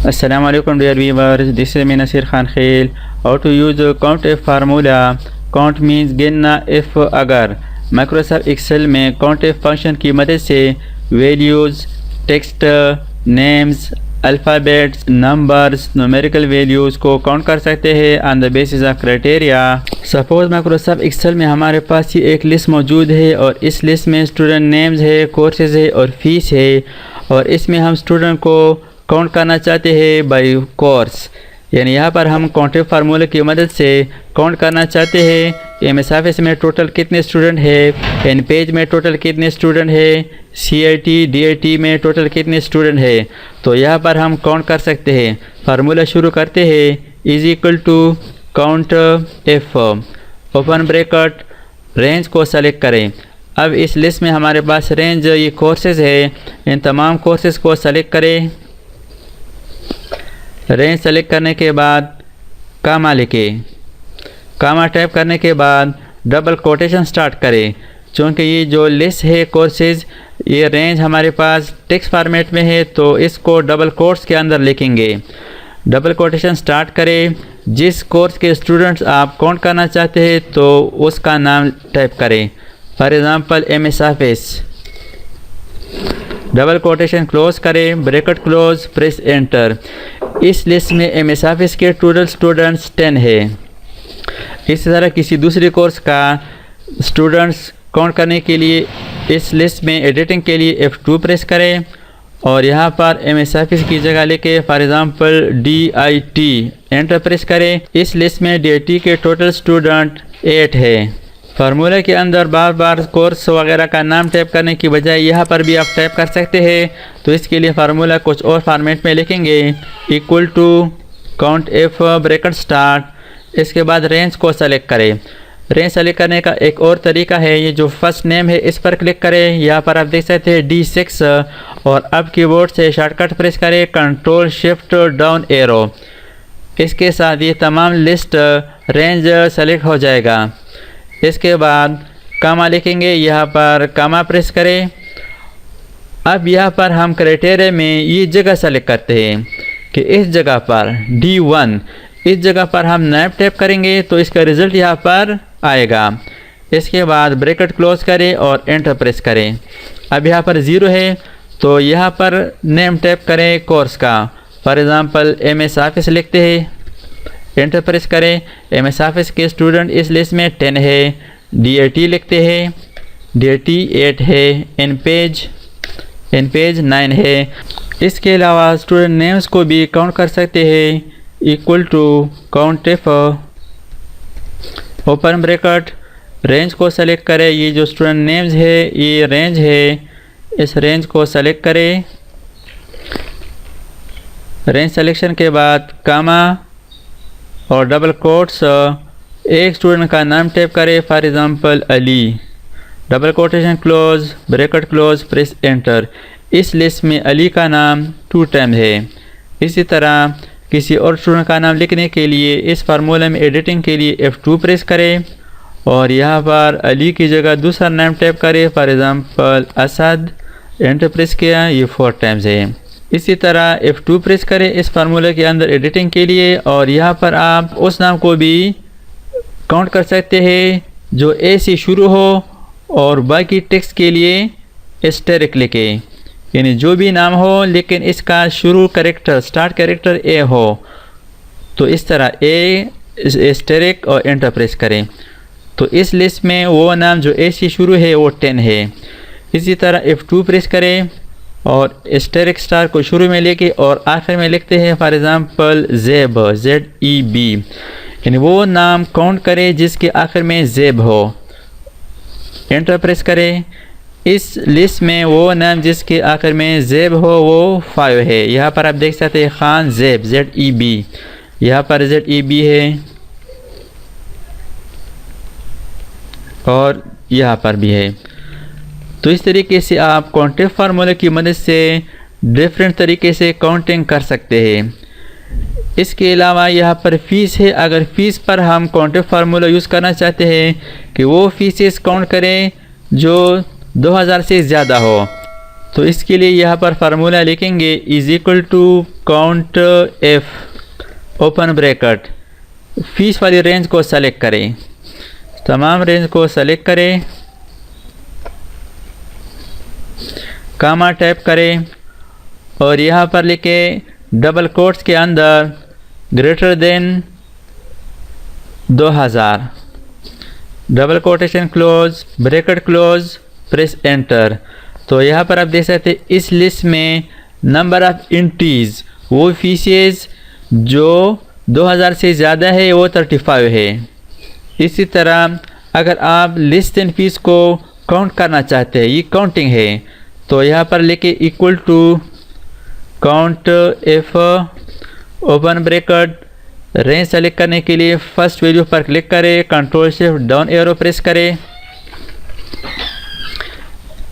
Assalamu alaikum dear viewers, this is me Nasir Khan Khail. How to use count if formula. Count means गिनना if अगर Microsoft Excel में count if function की मदद से values, text, names, alphabets, numbers, numerical values को count कर सकते हैं on the basis of criteria. Suppose Microsoft Excel में हमारे पास ये एक लिस्ट मौजूद है और इस लिस्ट में स्टूडेंट नेम्स है, कोर्सेज है और फीस है, और इसमें हम स्टूडेंट को काउंट करना चाहते हैं बाय कोर्स, यानी यहाँ पर हम काउंटिंग फार्मूले की मदद से काउंट करना चाहते हैं एमएस में टोटल कितने स्टूडेंट है, एन पेज में टोटल कितने स्टूडेंट है, सीआईटी डीआईटी में टोटल कितने स्टूडेंट है। तो यहाँ पर हम काउंट कर सकते हैं। फार्मूला शुरू करते हैं। Is equal to count if, open bracket, range को सेलेक्ट करें। अब इस लिस्ट में हमारे पास रेंज ये कोर्सेज है, इन तमाम कोर्सेज को सेलेक्ट करें। रेंज सेलेक्ट करने के बाद कामा लिखे, कामा टाइप करने के बाद डबल कोटेशन स्टार्ट करें। चूँकि ये जो लिस्ट है कोर्सेज, ये रेंज हमारे पास टेक्स्ट फॉर्मेट में है तो इसको डबल कोट्स के अंदर लिखेंगे। डबल कोटेशन स्टार्ट करें। जिस कोर्स के स्टूडेंट्स आप काउंट करना चाहते हैं तो उसका नाम टाइप करें। For example MS office, double quotation close करें, ब्रैकेट क्लोज, प्रेस एंटर। इस लिस्ट में एमएस ऑफिस के टोटल स्टूडेंट्स 10 है। इसी तरह किसी दूसरे कोर्स का स्टूडेंट्स काउंट करने के लिए इस लिस्ट में एडिटिंग के लिए F2 प्रेस करें और यहाँ पर एमएस ऑफिस की जगह लेके for example DIT enter press करें। इस लिस्ट में DIT के टोटल स्टूडेंट 8 है। फार्मूला के अंदर बार बार कोर्स वगैरह का नाम टाइप करने की बजाय यहाँ पर भी आप टाइप कर सकते हैं। तो इसके लिए फार्मूला कुछ और फॉर्मेट में लिखेंगे। Equal to count F bracket start, इसके बाद रेंज को सेलेक्ट करें। रेंज सेलेक्ट करने का एक और तरीका है, ये जो फर्स्ट नेम है इस पर क्लिक करें। यहाँ पर आप देख सकते हैं D6 और अब कीबोर्ड से शॉर्टकट प्रेस करें कंट्रोल शिफ्ट डाउन एरो। इसके साथ ये तमाम लिस्ट रेंज सेलेक्ट हो जाएगा। इसके बाद कामा लिखेंगे, यहाँ पर कामा प्रेस करें। अब यहाँ पर हम क्राइटेरिया में ये जगह सेलेक्ट करते हैं कि इस जगह पर D1 इस जगह पर हम नैप टैप करेंगे तो इसका रिज़ल्ट यहाँ पर आएगा। इसके बाद ब्रैकेट क्लोज करें और एंटर प्रेस करें। अब यहाँ पर 0 है तो यहाँ पर नेम टैप करें कोर्स का। फॉर एग्ज़ाम्पल एमएस ऑफिस लिखते हैं, एंटर प्रेस करें। एमएस ऑफिस के स्टूडेंट इस लिस्ट में 10 है। DIT लिखते हैं, DIT 8 है। एन पेज 9 है। इसके अलावा स्टूडेंट नेम्स को भी काउंट कर सकते हैं। Equal to count if, open bracket, range को सेलेक्ट करें। ये जो स्टूडेंट नेम्स है ये रेंज है, इस रेंज को सेलेक्ट करें। रेंज सेलेक्शन के बाद कामा और डबल कोट्स, एक स्टूडेंट का नाम टाइप करें। For example Ali, double quotation close, bracket close, press enter. इस लिस्ट में अली का नाम 2 टाइम है। इसी तरह किसी और स्टूडेंट का नाम लिखने के लिए इस फार्मूला में एडिटिंग के लिए F2 प्रेस करें और यहाँ पर अली की जगह दूसरा नाम टाइप करें। For example Asad, enter press किया, ये 4 टाइम्स है। इसी तरह F2 प्रेस करें इस फार्मूले के अंदर एडिटिंग के लिए और यहाँ पर आप उस नाम को भी काउंट कर सकते हैं जो A से शुरू हो और बाकी टेक्स्ट के लिए एस्टेरिक लिखें, यानी जो भी नाम हो लेकिन इसका शुरू कैरेक्टर स्टार्ट कैरेक्टर A हो। तो इस तरह A एस्टेरिक और एंटर प्रेस करें। तो इस लिस्ट में वो नाम जो A से शुरू है वो 10 है। इसी तरह F2 प्रेस करें और एस्टेरिक स्टार को शुरू में लेके और आखिर में लिखते हैं। फॉर एग्ज़ाम्पल ज़ेब, ZEB, यानी वो नाम काउंट करें जिसके आखिर में ज़ेब हो। एंटर प्रेस करें। इस लिस्ट में वो नाम जिसके आखिर में ज़ेब हो वो 5 है। यहाँ पर आप देख सकते हैं खान ज़ेब, ZEB, यहाँ पर ZEB है और यहाँ पर भी है। तो इस तरीके से आप काउंटिंग फार्मूले की मदद से डिफरेंट तरीके से काउंटिंग कर सकते हैं। इसके अलावा यहाँ पर फ़ीस है। अगर फ़ीस पर हम काउंटिंग फार्मूला यूज़ करना चाहते हैं कि वो फीसेस काउंट करें जो 2000 से ज़्यादा हो, तो इसके लिए यहाँ पर फार्मूला लिखेंगे is equal to count if open bracket, fees वाली रेंज को सेलेक्ट करें, तमाम रेंज को सेलेक्ट करें, कामा टैप करें और यहाँ पर लिखे डबल कोट्स के अंदर greater than 2000, double quotation close, bracket close, press enter. तो यहाँ पर आप देख सकते हैं इस लिस्ट में नंबर ऑफ एंट्रीज, वो फीसेस जो 2000 से ज़्यादा है वो 35 है। इसी तरह अगर आप लिस्ट एंड फीस को काउंट करना चाहते हैं, ये काउंटिंग है, तो यहाँ पर लेके equal to count if open bracket, range select करने के लिए फर्स्ट वैल्यू पर क्लिक करें, control shift down arrow press करें,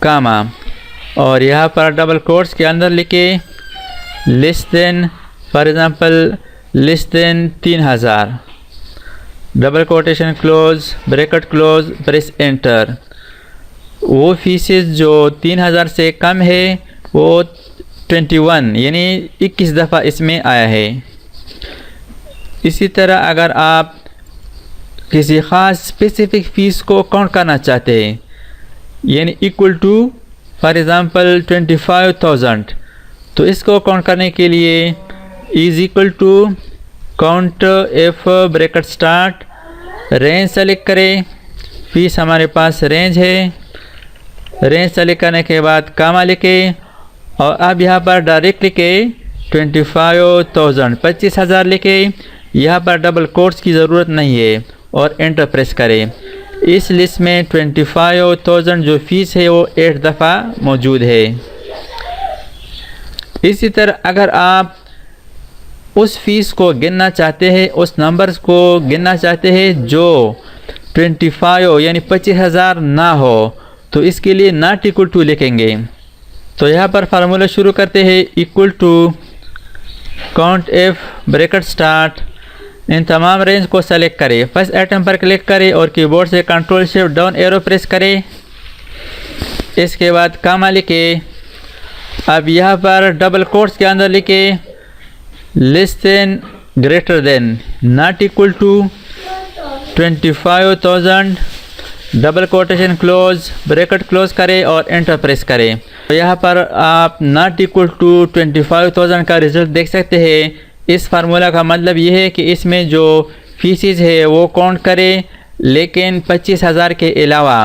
कामा और यहाँ पर डबल कोट्स के अंदर लिखे less then, for example less than 3000, double quotation close, bracket close, press enter. वो फीसेस जो 3000 से कम है वो 21 यानी 21 दफ़ा इसमें आया है। इसी तरह अगर आप किसी ख़ास स्पेसिफिक फ़ीस को काउंट करना चाहते हैं, यानी इक्वल टू फॉर एग्ज़ाम्पल 25,000, तो इसको काउंट करने के लिए is equal to count F bracket start, range select करें, फीस हमारे पास रेंज है, रेंज सेलेक्ट करने के बाद कामा लिखे और अब यहाँ पर डायरेक्ट लिखे 25,000 25,000 लिखे, यहाँ पर डबल कोट्स की ज़रूरत नहीं है और एंटर प्रेस करें। इस लिस्ट में 25,000 जो फीस है वो 8 दफ़ा मौजूद है। इसी तरह अगर आप उस फीस को गिनना चाहते हैं, उस नंबर्स को गिनना चाहते हैं जो 25 यानी 25,000 ना हो, तो इसके लिए नॉट इक्वल टू लिखेंगे। तो यहाँ पर फार्मूला शुरू करते हैं equal to count F bracket start, इन तमाम रेंज को सेलेक्ट करें, फर्स्ट आइटम पर क्लिक करें और कीबोर्ड से control shift down arrow press करें। इसके बाद कामा लिखे, अब यहाँ पर डबल कोट्स के अंदर लिखे less than greater than not equal to 25,000, double quotation close, bracket close करें और एंटर प्रेस करें। तो यहाँ पर आप नॉट इक्वल टू 25,000 का रिजल्ट देख सकते हैं। इस फार्मूला का मतलब ये है कि इसमें जो फीसेस है वो काउंट करें, लेकिन 25,000 के अलावा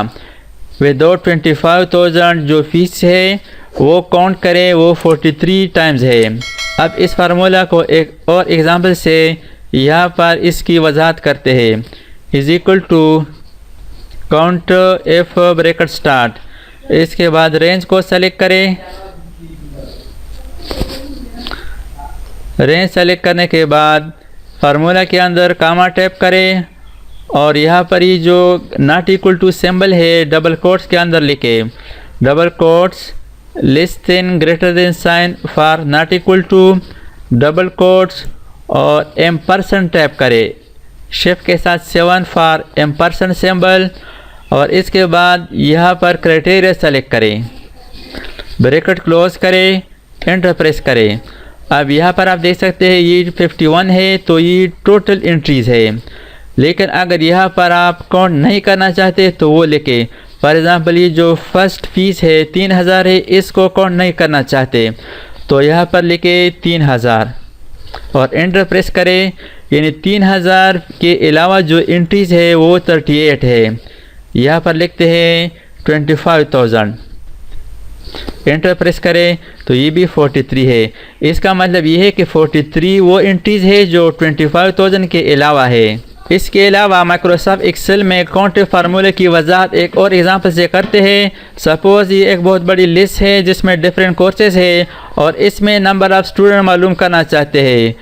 विदाउट 25,000 जो फीस है वो काउंट करें, वो 43 टाइम्स है। अब इस फार्मूला को एक और एग्जांपल से यहाँ पर इसकी वजाहत करते हैं। Is equal to count F bracket start, इसके बाद रेंज को सेलेक्ट करें, रेंज सेलेक्ट करने के बाद फार्मूला के अंदर कामा टैप करें और यहाँ पर ये जो नॉट इक्वल टू सिंबल है डबल कोट्स के अंदर लिखे, double quotes less than greater than sign for not equal to, double quotes और एम्परसेंट टैप करें, शिफ्ट के साथ 7 फॉर एम्परसेंट सिंबल और इसके बाद यहाँ पर क्राइटेरिया सेलेक्ट करें, ब्रैकेट क्लोज करें, एंटर प्रेस करें। अब यहाँ पर आप देख सकते हैं ये 51 है, तो ये टोटल एंट्रीज़ है। लेकिन अगर यहाँ पर आप काउंट नहीं करना चाहते तो वो लिखे, फॉर एग्ज़ाम्पल ये जो फर्स्ट फीस है 3000 है, इसको काउंट नहीं करना चाहते तो यहाँ पर लिखे 3000 और एंटर प्रेस करें, यानी 3000 के अलावा जो एंट्रीज़ है वो 38 है। यहाँ पर लिखते हैं 25,000, एंटर प्रेस करें तो ये भी 43 है। इसका मतलब ये है कि 43 वो एंट्रीज़ है जो 25,000 के अलावा है। इसके अलावा माइक्रोसॉफ्ट एक्सेल में काउंट फार्मूले की वजाहत एक और एग्जांपल से करते हैं। सपोज़ ये एक बहुत बड़ी लिस्ट है जिसमें डिफरेंट कोर्सेज है और इसमें नंबर ऑफ़ स्टूडेंट मालूम करना चाहते हैं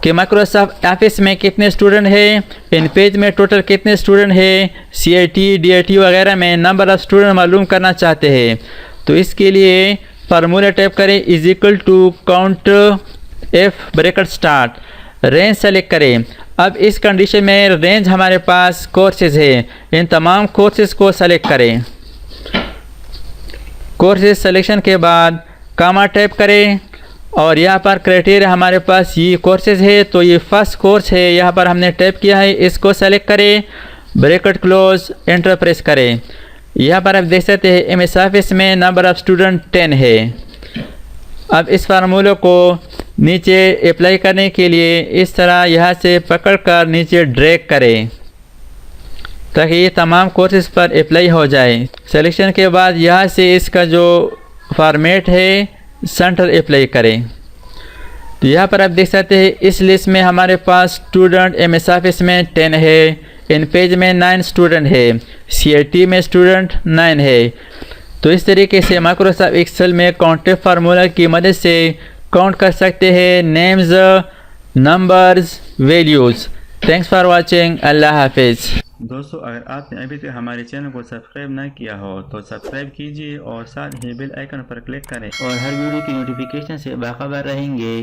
कि माइक्रोसॉफ्ट ऑफिस में कितने स्टूडेंट हैं, इन पेज में टोटल कितने स्टूडेंट हैं, CIT DIT वगैरह में नंबर ऑफ़ स्टूडेंट मालूम करना चाहते हैं। तो इसके लिए फार्मूला टाइप करें is equal to count F bracket start, range select करें। अब इस कंडीशन में रेंज हमारे पास कोर्सेज है, इन तमाम कोर्सेज को सेलेक्ट करें। कोर्सेज सिलेक्शन के बाद कामा टाइप करें और यहाँ पर क्राइटेरिया हमारे पास ये कोर्सेज है, तो ये फर्स्ट कोर्स है, यहाँ पर हमने टाइप किया है, इसको सेलेक्ट करें, ब्रैकेट क्लोज, एंटर प्रेस करें। यहाँ पर आप देख सकते हैं एमएस ऑफिस में नंबर ऑफ़ स्टूडेंट 10 है। अब इस फार्मूले को नीचे अप्लाई करने के लिए इस तरह यहाँ से पकड़कर नीचे ड्रैग करें ताकि ये तमाम कोर्सेज पर अप्लाई हो जाए। सिलेक्शन के बाद यहाँ से इसका जो फॉर्मेट है सेंटर अप्लाई करें। तो यहाँ पर आप देख सकते हैं इस लिस्ट में हमारे पास स्टूडेंट एमएस ऑफिस में 10 है, इन पेज में 9 स्टूडेंट है, सीआईटी में स्टूडेंट 9 है। तो इस तरीके से माइक्रोसॉफ्ट एक्सेल में काउंटिंग फार्मूला की मदद से काउंट कर सकते हैं names, numbers, values. Thanks for watching. अल्लाह हाफिज़। दोस्तों, अगर आपने अभी तक हमारे चैनल को सब्सक्राइब ना किया हो तो सब्सक्राइब कीजिए और साथ ही बेल आइकन पर क्लिक करें और हर वीडियो की नोटिफिकेशन से बाखबर रहेंगे।